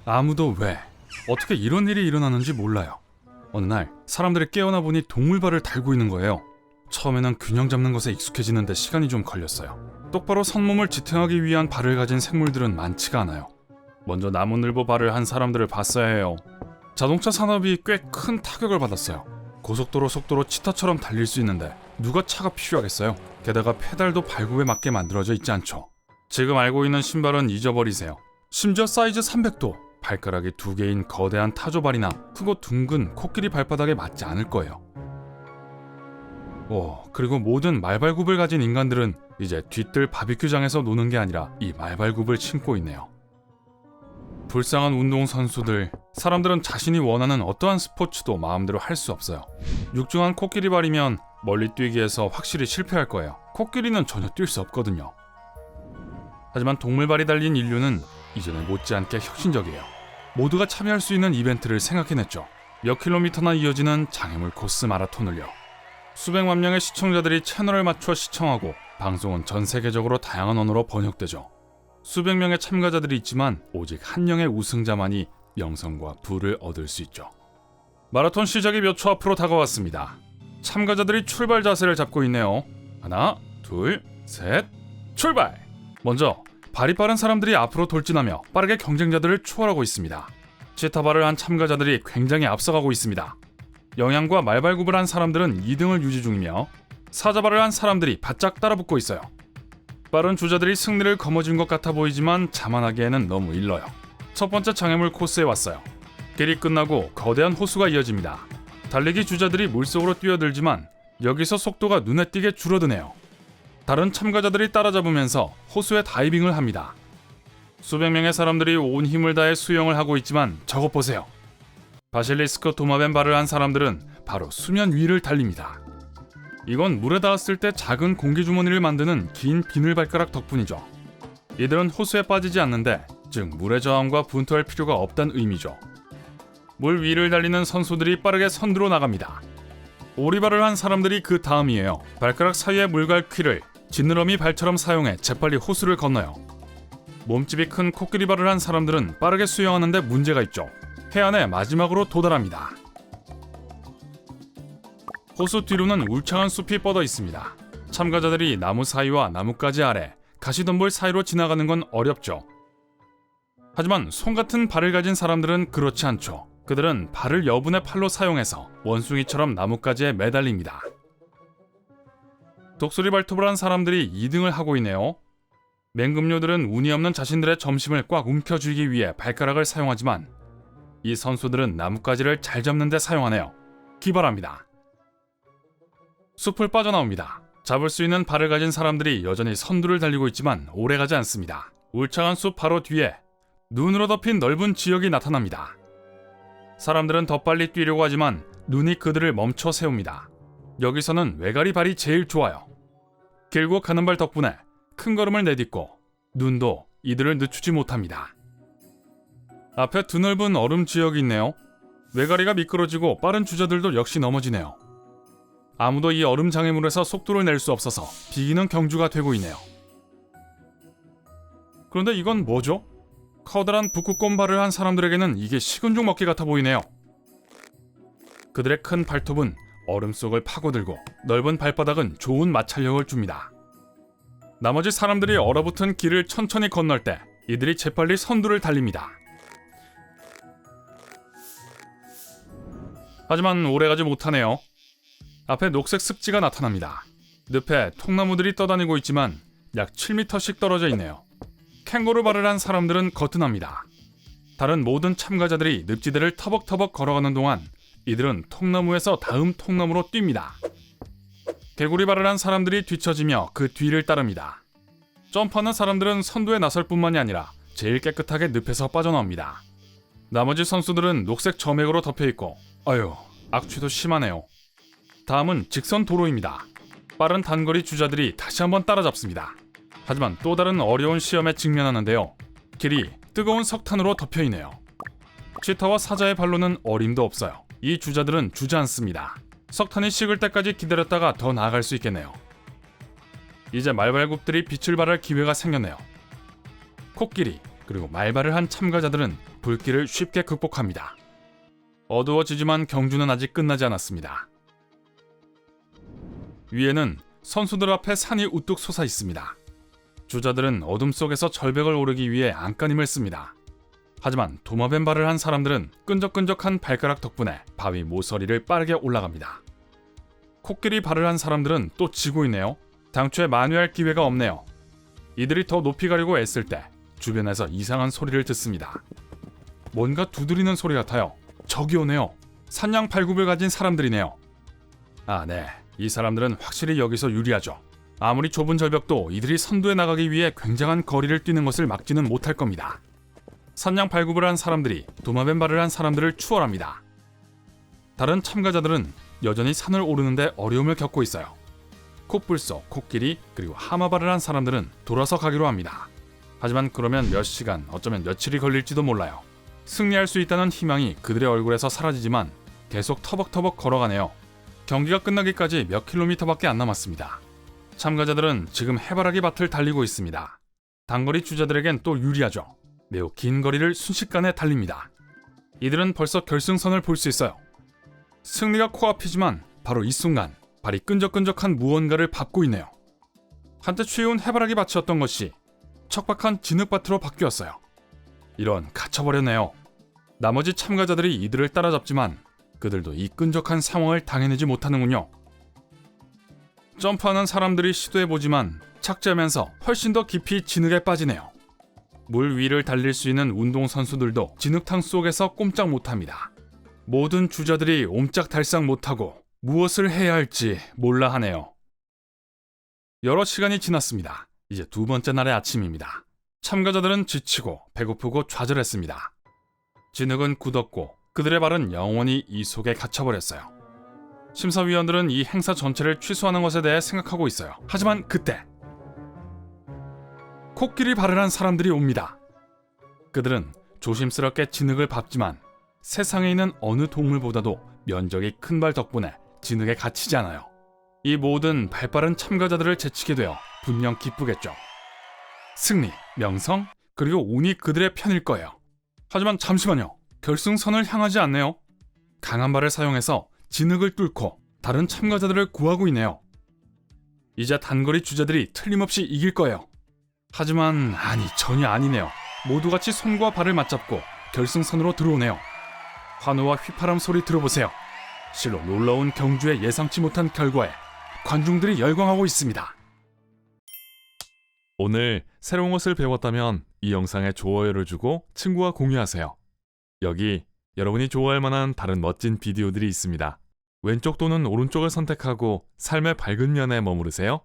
아무도 왜, 어떻게 이런 일이 일어나는지 몰라요. 어느 날 사람들이 깨어나 보니 동물발을 달고 있는 거예요. 처음에는 균형 잡는 것에 익숙해지는데 시간이 좀 걸렸어요. 똑바로 선몸을 지탱하기 위한 발을 가진 생물들은 많지가 않아요. 먼저 나무늘보 발을 한 사람들을 봤어야 해요. 자동차 산업이 꽤 큰 타격을 받았어요. 고속도로 속도로 치타처럼 달릴 수 있는데 누가 차가 필요하겠어요? 게다가 페달도 발굽에 맞게 만들어져 있지 않죠. 지금 알고 있는 신발은 잊어버리세요. 심지어 사이즈 300도 발가락이 2개인 거대한 타조발이나 크고 둥근 코끼리 발바닥에 맞지 않을 거예요. 그리고 모든 말발굽을 가진 인간들은 이제 뒤뜰 바비큐장에서 노는 게 아니라 이 말발굽을 신고 있네요. 불쌍한 운동선수들, 사람들은 자신이 원하는 어떠한 스포츠도 마음대로 할 수 없어요. 육중한 코끼리발이면 멀리 뛰기에서 확실히 실패할 거예요. 코끼리는 전혀 뛸 수 없거든요. 하지만 동물발이 달린 인류는 이전에 못지않게 혁신적이에요. 모두가 참여할 수 있는 이벤트를 생각해냈죠. 몇 킬로미터나 이어지는 장애물 코스 마라톤을요. 수백만 명의 시청자들이 채널을 맞춰 시청하고 방송은 전 세계적으로 다양한 언어로 번역되죠. 수백 명의 참가자들이 있지만 오직 한 명의 우승자만이 명성과 부를 얻을 수 있죠. 마라톤 시작이 몇 초 앞으로 다가왔습니다. 참가자들이 출발 자세를 잡고 있네요. 하나, 둘, 셋, 출발! 먼저 발이 빠른 사람들이 앞으로 돌진하며 빠르게 경쟁자들을 초월하고 있습니다. 치타발을 한 참가자들이 굉장히 앞서가고 있습니다. 영양과 말발굽을 한 사람들은 2등을 유지 중이며 사자발을 한 사람들이 바짝 따라붙고 있어요. 빠른 주자들이 승리를 거머쥔 것 같아 보이지만 자만하기에는 너무 일러요. 첫 번째 장애물 코스에 왔어요. 길이 끝나고 거대한 호수가 이어집니다. 달리기 주자들이 물속으로 뛰어들지만 여기서 속도가 눈에 띄게 줄어드네요. 다른 참가자들이 따라잡으면서 호수에 다이빙을 합니다. 수백 명의 사람들이 온 힘을 다해 수영을 하고 있지만 저것 보세요. 바실리스크 도마뱀 발을 한 사람들은 바로 수면 위를 달립니다. 이건 물에 닿았을 때 작은 공기주머니를 만드는 긴 비늘발가락 덕분이죠. 이들은 호수에 빠지지 않는데, 즉 물의 저항과 분투할 필요가 없다는 의미죠. 물 위를 달리는 선수들이 빠르게 선두로 나갑니다. 오리발을 한 사람들이 그 다음이에요. 발가락 사이의 물과 퀴를 지느러미 발처럼 사용해 재빨리 호수를 건너요. 몸집이 큰 코끼리발을 한 사람들은 빠르게 수영하는데 문제가 있죠. 해안에 마지막으로 도달합니다. 호수 뒤로는 울창한 숲이 뻗어 있습니다. 참가자들이 나무 사이와 나뭇가지 아래 가시덤불 사이로 지나가는 건 어렵죠. 하지만 송 같은 발을 가진 사람들은 그렇지 않죠. 그들은 발을 여분의 팔로 사용해서 원숭이처럼 나뭇가지에 매달립니다. 독수리 발톱을 한 사람들이 2등을 하고 있네요. 맹금류들은 운이 없는 자신들의 점심을 꽉 움켜쥐기 위해 발가락을 사용하지만 이 선수들은 나뭇가지를 잘 잡는 데 사용하네요. 기발합니다. 숲을 빠져나옵니다. 잡을 수 있는 발을 가진 사람들이 여전히 선두를 달리고 있지만 오래가지 않습니다. 울창한 숲 바로 뒤에 눈으로 덮인 넓은 지역이 나타납니다. 사람들은 더 빨리 뛰려고 하지만 눈이 그들을 멈춰 세웁니다. 여기서는 외가리 발이 제일 좋아요. 길고 가는 발 덕분에 큰 걸음을 내딛고 눈도 이들을 늦추지 못합니다. 앞에 드넓은 얼음 지역이 있네요. 외가리가 미끄러지고 빠른 주자들도 역시 넘어지네요. 아무도 이 얼음 장애물에서 속도를 낼 수 없어서 비기는 경주가 되고 있네요. 그런데 이건 뭐죠? 커다란 북극곰발을 한 사람들에게는 이게 식은 죽 먹기 같아 보이네요. 그들의 큰 발톱은 얼음 속을 파고들고 넓은 발바닥은 좋은 마찰력을 줍니다. 나머지 사람들이 얼어붙은 길을 천천히 건널 때 이들이 재빨리 선두를 달립니다. 하지만 오래가지 못하네요. 앞에 녹색 습지가 나타납니다. 늪에 통나무들이 떠다니고 있지만 약 7m씩 떨어져 있네요. 캥거루 발을 한 사람들은 거뜬합니다. 다른 모든 참가자들이 늪지대를 터벅터벅 걸어가는 동안 이들은 통나무에서 다음 통나무로 뜁니다. 개구리 발을 한 사람들이 뒤처지며 그 뒤를 따릅니다. 점프하는 사람들은 선두에 나설 뿐만이 아니라 제일 깨끗하게 늪에서 빠져나옵니다. 나머지 선수들은 녹색 점액으로 덮여있고 악취도 심하네요. 다음은 직선 도로입니다. 빠른 단거리 주자들이 다시 한번 따라잡습니다. 하지만 또 다른 어려운 시험에 직면하는데요. 길이 뜨거운 석탄으로 덮여있네요. 치타와 사자의 발로는 어림도 없어요. 이 주자들은 주저앉습니다. 석탄이 식을 때까지 기다렸다가 더 나아갈 수 있겠네요. 이제 말발굽들이 빛을 발할 기회가 생겼네요. 코끼리 그리고 말발을 한 참가자들은 불길을 쉽게 극복합니다. 어두워지지만 경주는 아직 끝나지 않았습니다. 위에는 선수들 앞에 산이 우뚝 솟아 있습니다. 주자들은 어둠 속에서 절벽을 오르기 위해 안간힘을 씁니다. 하지만 도마뱀 발을 한 사람들은 끈적끈적한 발가락 덕분에 바위 모서리를 빠르게 올라갑니다. 코끼리 발을 한 사람들은 또 지고 있네요. 당초에 만회할 기회가 없네요. 이들이 더 높이 가려고 애쓸 때 주변에서 이상한 소리를 듣습니다. 뭔가 두드리는 소리 같아요. 저기 오네요. 산양 발굽을 가진 사람들이네요. 아, 네. 이 사람들은 확실히 여기서 유리하죠. 아무리 좁은 절벽도 이들이 선두에 나가기 위해 굉장한 거리를 뛰는 것을 막지는 못할 겁니다. 산양 발굽을 한 사람들이 도마뱀 발을 한 사람들을 추월합니다. 다른 참가자들은 여전히 산을 오르는데 어려움을 겪고 있어요. 코뿔소, 코끼리, 그리고 하마발을 한 사람들은 돌아서 가기로 합니다. 하지만 그러면 몇 시간, 어쩌면 며칠이 걸릴지도 몰라요. 승리할 수 있다는 희망이 그들의 얼굴에서 사라지지만 계속 터벅터벅 걸어가네요. 경기가 끝나기까지 몇 킬로미터밖에 안 남았습니다. 참가자들은 지금 해바라기 밭을 달리고 있습니다. 단거리 주자들에겐 또 유리하죠. 매우 긴 거리를 순식간에 달립니다. 이들은 벌써 결승선을 볼 수 있어요. 승리가 코앞이지만 바로 이 순간 발이 끈적끈적한 무언가를 밟고 있네요. 한때 취해온 해바라기 밭이었던 것이 척박한 진흙밭으로 바뀌었어요. 이런, 갇혀버렸네요. 나머지 참가자들이 이들을 따라잡지만 그들도 이 끈적한 상황을 당해내지 못하는군요. 점프하는 사람들이 시도해보지만 착지하면서 훨씬 더 깊이 진흙에 빠지네요. 물 위를 달릴 수 있는 운동선수들도 진흙탕 속에서 꼼짝 못합니다. 모든 주자들이 옴짝달싹 못하고 무엇을 해야 할지 몰라 하네요. 여러 시간이 지났습니다. 이제 두 번째 날의 아침입니다. 참가자들은 지치고 배고프고 좌절했습니다. 진흙은 굳었고 그들의 발은 영원히 이 속에 갇혀버렸어요. 심사위원들은 이 행사 전체를 취소하는 것에 대해 생각하고 있어요. 하지만 그때 코끼리 발을 한 사람들이 옵니다. 그들은 조심스럽게 진흙을 밟지만 세상에 있는 어느 동물보다도 면적이 큰 발 덕분에 진흙에 갇히지 않아요. 이 모든 발빠른 참가자들을 제치게 되어 분명 기쁘겠죠. 승리, 명성, 그리고 운이 그들의 편일 거예요. 하지만 잠시만요. 결승선을 향하지 않네요. 강한 발을 사용해서 진흙을 뚫고 다른 참가자들을 구하고 있네요. 이제 단거리 주자들이 틀림없이 이길 거예요. 하지만 전혀 아니네요. 모두 같이 손과 발을 맞잡고 결승선으로 들어오네요. 환호와 휘파람 소리 들어보세요. 실로 놀라운 경주의 예상치 못한 결과에 관중들이 열광하고 있습니다. 오늘 새로운 것을 배웠다면 이 영상에 좋아요를 주고 친구와 공유하세요. 여기 여러분이 좋아할 만한 다른 멋진 비디오들이 있습니다. 왼쪽 또는 오른쪽을 선택하고 삶의 밝은 면에 머무르세요.